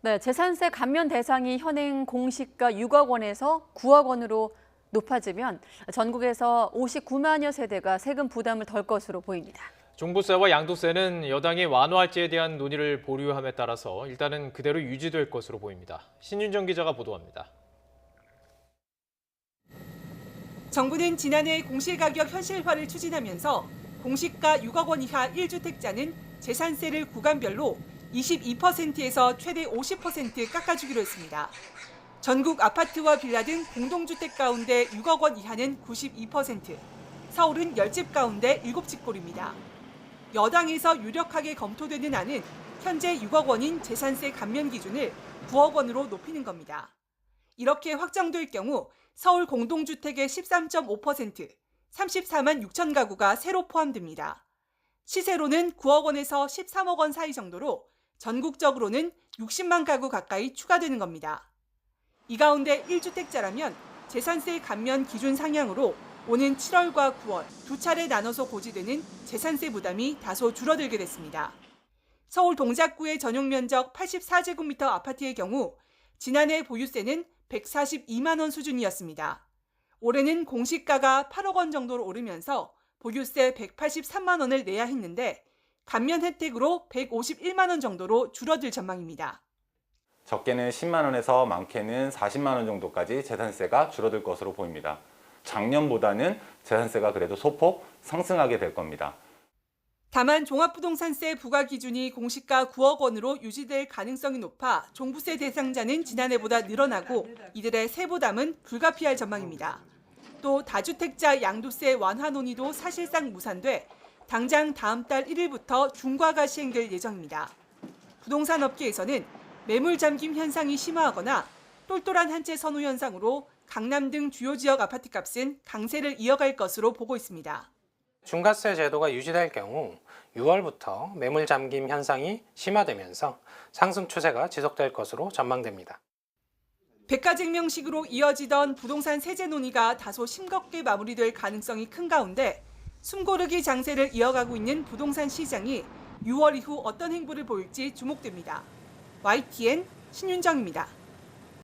네, 재산세 감면 대상이 현행 공시가 6억 원에서 9억 원으로 높아지면 전국에서 59만여 세대가 세금 부담을 덜 것으로 보입니다. 종부세와 양도세는 여당이 완화할지에 대한 논의를 보류함에 따라서 일단은 그대로 유지될 것으로 보입니다. 신윤정 기자가 보도합니다. 정부는 지난해 공시가격 현실화를 추진하면서 공시가 6억 원 이하 1주택자는 재산세를 구간별로 22%에서 최대 50% 깎아주기로 했습니다. 전국 아파트와 빌라 등 공동주택 가운데 6억 원 이하는 92%, 서울은 10집 가운데 7집 꼴입니다. 여당에서 유력하게 검토되는 안은 현재 6억 원인 재산세 감면 기준을 9억 원으로 높이는 겁니다. 이렇게 확정될 경우 서울 공동주택의 13.5%, 34만 6천 가구가 새로 포함됩니다. 시세로는 9억 원에서 13억 원 사이 정도로 전국적으로는 60만 가구 가까이 추가되는 겁니다. 이 가운데 1주택자라면 재산세 감면 기준 상향으로 오는 7월과 9월 두 차례 나눠서 고지되는 재산세 부담이 다소 줄어들게 됐습니다. 서울 동작구의 전용 면적 84제곱미터 아파트의 경우 지난해 보유세는 142만 원 수준이었습니다. 올해는 공시가가 8억 원 정도로 오르면서 보유세 183만 원을 내야 했는데 감면 혜택으로 151만 원 정도로 줄어들 전망입니다. 적게는 10만 원에서 많게는 40만 원 정도까지 재산세가 줄어들 것으로 보입니다. 작년보다는 재산세가 그래도 소폭 상승하게 될 겁니다. 다만 종합부동산세 부과 기준이 공시가 9억 원으로 유지될 가능성이 높아 종부세 대상자는 지난해보다 늘어나고 이들의 세부담은 불가피할 전망입니다. 또 다주택자 양도세 완화 논의도 사실상 무산돼 당장 다음 달 1일부터 중과가 시행될 예정입니다. 부동산 업계에서는 매물 잠김 현상이 심화하거나 똘똘한 한 채 선호 현상으로 강남 등 주요 지역 아파트값은 강세를 이어갈 것으로 보고 있습니다. 중과세 제도가 유지될 경우 6월부터 매물 잠김 현상이 심화되면서 상승 추세가 지속될 것으로 전망됩니다. 백가쟁명식으로 이어지던 부동산 세제 논의가 다소 싱겁게 마무리될 가능성이 큰 가운데 숨고르기 장세를 이어가고 있는 부동산 시장이 6월 이후 어떤 행보를 보일지 주목됩니다. YTN 신윤정입니다.